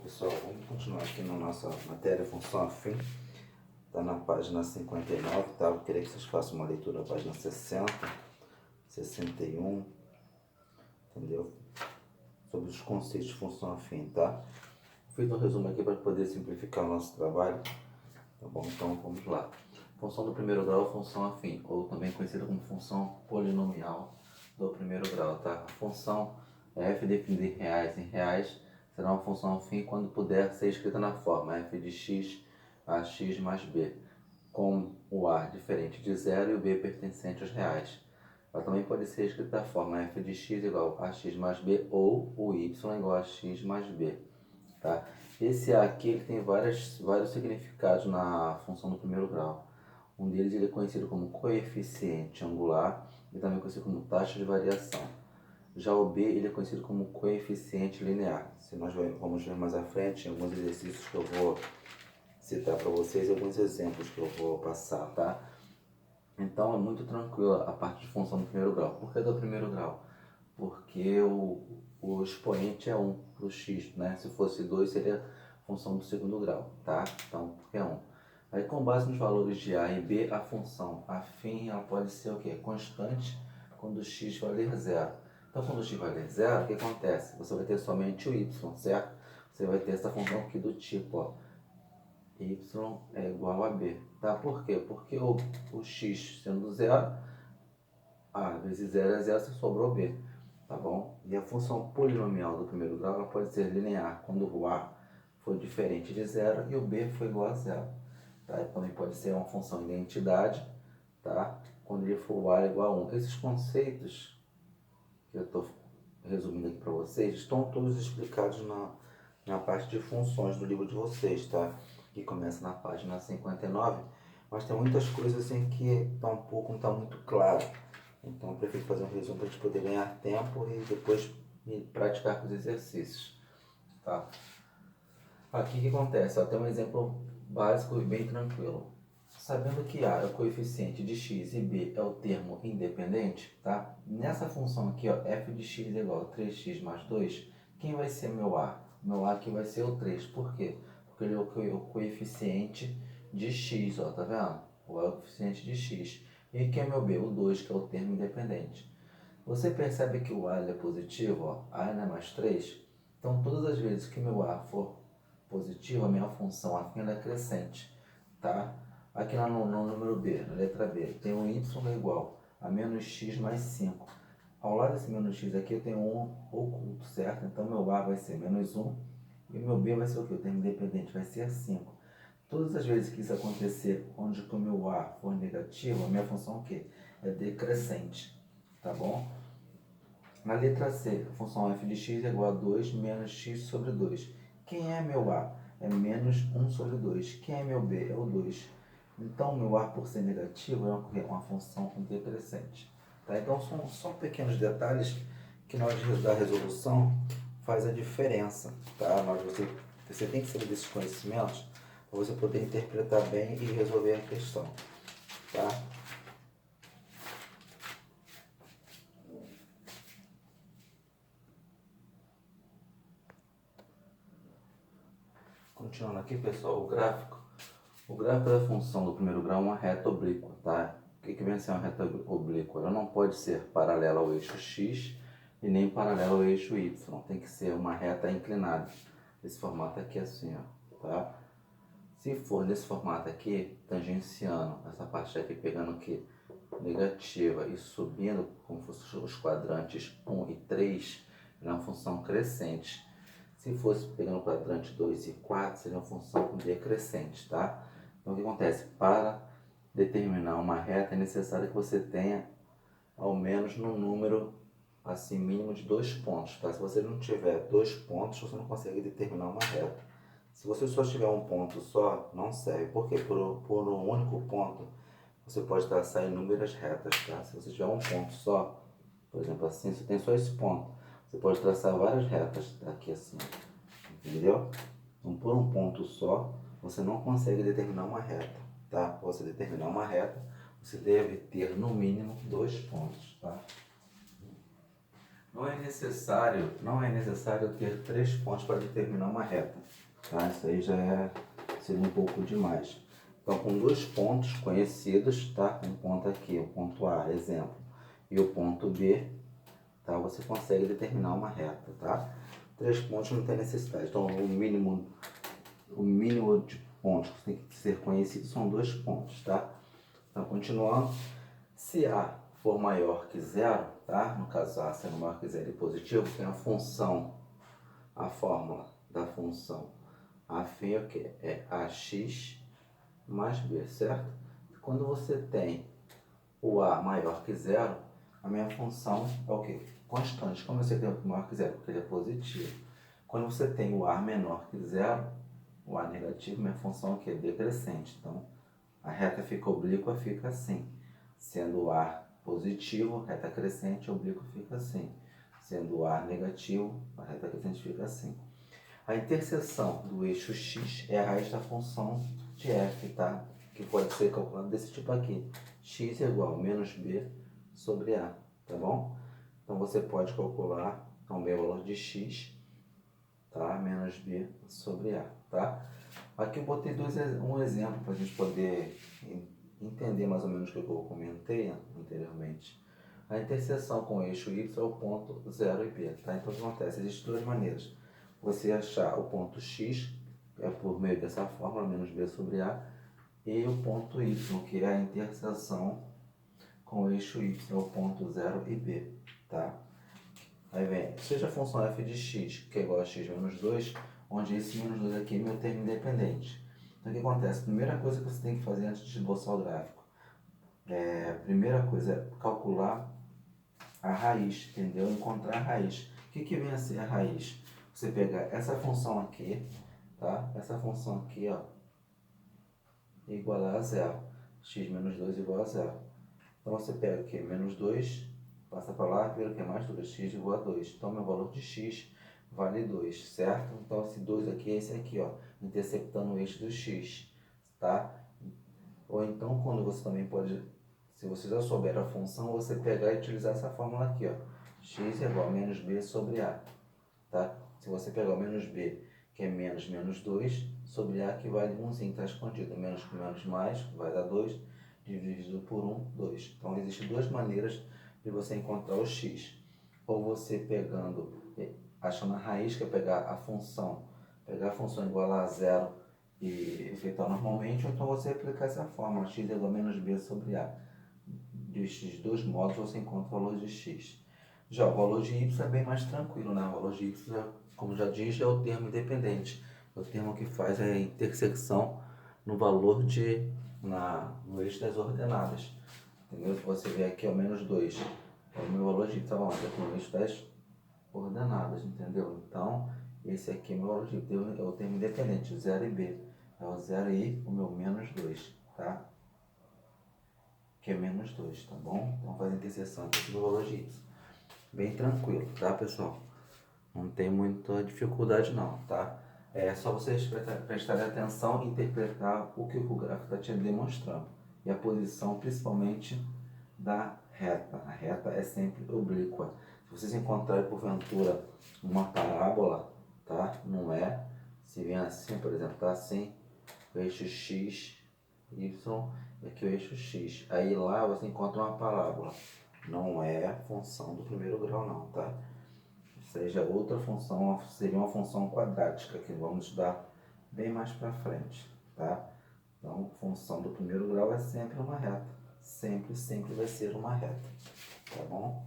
Pessoal, vamos continuar aqui na nossa matéria função afim. Está na página 59, tá? Eu queria que vocês façam uma leitura da página 60, 61, entendeu? Sobre os conceitos de função afim, tá? Fiz um resumo aqui para poder simplificar o nosso trabalho, tá bom? Então vamos lá. Função do primeiro grau é função afim, ou também conhecida como função polinomial do primeiro grau, tá? A função f definida em reais será uma função afim quando puder ser escrita na forma f de x a x mais b, com o a diferente de zero e o b pertencente aos reais. Ela também pode ser escrita da forma f de x igual a x mais b ou o y igual a x mais b. Tá? Esse a aqui ele tem vários significados na função do primeiro grau. Um deles ele é conhecido como coeficiente angular e também conhecido como taxa de variação. Já o b ele é conhecido como coeficiente linear. Se nós vamos ver mais à frente, em alguns exercícios que eu vou citar para vocês, alguns exemplos que eu vou passar, tá? Então é muito tranquila a parte de função do primeiro grau. Por que do primeiro grau? Porque o expoente é 1 para o x, né? Se fosse 2 seria função do segundo grau, tá? Então, porque é 1. Aí com base nos valores de a e b, a função afim ela pode ser o quê? Constante quando x valer 0. Então quando x valer 0, o que acontece? Você vai ter somente o y, certo? Você vai ter essa função aqui do tipo, ó, y é igual a b, tá? Por quê? Porque o x sendo 0, a vezes 0 é 0, se sobrou b, tá bom? E a função polinomial do primeiro grau ela pode ser linear quando o a for diferente de 0 e o b for igual a 0. Tá? E também pode ser uma função de identidade, tá? Quando ele for o a igual a 1. Esses conceitos que eu estou resumindo aqui para vocês estão todos explicados na parte de funções do livro de vocês, tá? Que começa na página 59, mas tem muitas coisas assim que tá um pouco, não está muito claro. Então eu prefiro fazer um resumo para a gente poder ganhar tempo e depois praticar com os exercícios, tá? Aqui o que acontece? Ó, tem um exemplo básico e bem tranquilo. Sabendo que A é o coeficiente de x e B é o termo independente, tá? Nessa função aqui, ó, f de x é igual a 3x mais 2, quem vai ser meu A? Meu A aqui vai ser o 3. Por quê? Porque ele é o coeficiente de x, ó, tá vendo? O A é o coeficiente de x. E quem é meu B? O 2, que é o termo independente. Você percebe que o A é positivo, ó, A é mais 3. Então, todas as vezes que meu A for positivo, a minha função afim é crescente, tá? Aqui no número B, na letra B, tem o y é igual a menos x mais 5. Ao lado desse menos x aqui eu tenho um oculto, certo? Então meu A vai ser menos 1 e meu B vai ser o quê? O termo independente vai ser 5. Todas as vezes que isso acontecer, onde o meu A for negativo, a minha função é o quê? É decrescente, tá bom? Na letra C, a função f de x é igual a 2 menos x sobre 2. Quem é meu A? É menos 1 sobre 2. Quem é meu B? É o 2. Então, meu A, por ser negativo, é uma função decrescente. Tá? Então, são só pequenos detalhes que na hora da resolução faz a diferença. Tá? Você tem que saber desses conhecimentos para você poder interpretar bem e resolver a questão. Tá? Continuando aqui, pessoal, o gráfico. O gráfico da função do primeiro grau é uma reta oblíqua, tá? O que vem a ser uma reta oblíqua? Ela não pode ser paralela ao eixo x e nem paralela ao eixo y. Tem que ser uma reta inclinada. Esse formato aqui é assim, ó, tá? Se for nesse formato aqui, tangenciando essa parte aqui, pegando aqui negativa e subindo, como fossem os quadrantes 1 e 3, é uma função crescente. Se fosse pegando o quadrante 2 e 4, seria uma função decrescente, tá? Então, o que acontece? Para determinar uma reta, é necessário que você tenha ao menos no número assim, mínimo de 2 pontos, tá? Se você não tiver 2 pontos, você não consegue determinar uma reta. Se você só tiver um ponto só, não serve. Por quê? Por um único ponto, você pode traçar inúmeras retas, tá? Se você tiver um ponto só, por exemplo assim, você tem só esse ponto. Você pode traçar várias retas aqui assim, entendeu? Então, por um ponto só, você não consegue determinar uma reta, tá? Para você determinar uma reta, você deve ter no mínimo 2 pontos, tá? Não é necessário ter 3 pontos para determinar uma reta, tá? Isso aí seria um pouco demais. Então, com 2 pontos conhecidos, tá? Um ponto aqui, o ponto A, exemplo, e o ponto B, tá? Você consegue determinar uma reta, tá? 3 pontos não tem necessidade. Então, o mínimo de pontos que tem que ser conhecido são 2 pontos, tá? Então, continuando, se A for maior que zero, tá? No caso A sendo maior que zero e positivo, tem a fórmula da função afim é o que? É AX mais B, certo? Quando você tem o A maior que zero, a minha função é o que? Constante. Como você tem o maior que zero? Porque ele é positivo. Quando você tem o A menor que zero, o A negativo, minha função é o que? Decrescente. Então, a reta fica oblíqua, fica assim. Sendo o A positivo, reta crescente, oblíqua fica assim. Sendo o A negativo, a reta crescente fica assim. A interseção do eixo x é a raiz da função de f, tá? Que pode ser calculada desse tipo aqui. X é igual a menos b sobre a, tá bom? Então você pode calcular também o valor de x, tá? Menos b sobre a, tá? Aqui eu botei um exemplo para a gente poder entender mais ou menos o que eu comentei anteriormente. A interseção com o eixo y é o ponto 0 e b, tá? Então o que acontece? Existem 2 maneiras. Você achar o ponto x, é por meio dessa fórmula, menos b sobre a, e o ponto y, que é a interseção com o eixo y, é o ponto 0 e b, tá? Aí vem, seja a função f de x, que é igual a x menos 2, onde esse menos 2 aqui é meu termo independente. Então o que acontece? A primeira coisa que você tem que fazer antes de esboçar o gráfico, a primeira coisa é calcular a raiz, entendeu? Encontrar a raiz. O que vem a ser a raiz? Você pegar essa função aqui, tá? Essa função aqui, ó, igualar a zero. X menos 2 igual a zero. Então você pega aqui, menos 2, passa para lá, vira o que é mais 2, x igual a 2. Então meu valor de x vale 2, certo? Então esse 2 aqui é esse aqui, ó, interceptando o eixo do x, tá? Ou então quando você também pode, se você já souber a função, você pegar e utilizar essa fórmula aqui, ó. X é igual a menos b sobre a, tá? Se você pegar o menos b, que é menos 2, sobre a que vale 1, está escondido. Menos com menos mais, vai dar 2, dividido por 1, 2. Então, existem 2 maneiras de você encontrar o x. Ou você pegando, achando a raiz, que é pegar a função igual a zero e efetuar normalmente, ou então você aplicar essa fórmula, x é igual a menos b sobre a. Destes 2 modos, você encontra o valor de x. Já o valor de y é bem mais tranquilo, né? O valor de y, como já diz, é o termo independente. É o termo que faz a intersecção no valor no eixo das ordenadas. Entendeu? Se você ver aqui, ó, menos 2, é o meu valor de y, tá bom? Aqui no eixo das ordenadas, entendeu? Então, esse aqui é o meu valor de y, é o termo independente, 0 e b. É o 0 e o meu menos 2, tá? Que é menos 2, tá bom? Então faz a interseção aqui do valor de y. Bem tranquilo, tá, pessoal? Não tem muita dificuldade não, tá? É só vocês prestarem atenção e interpretar o que o gráfico está te demonstrando. E a posição, principalmente, da reta. A reta é sempre oblíqua. Se vocês encontrarem, porventura, uma parábola, tá? Não é. Se vem assim, por exemplo, tá assim, o eixo x, y, e aqui o eixo x. Aí lá você encontra uma parábola. Não é função do primeiro grau não, tá? Seja outra função, seria uma função quadrática, que vamos estudar bem mais para frente, tá? Então, função do primeiro grau é sempre uma reta. Sempre vai ser uma reta, tá bom?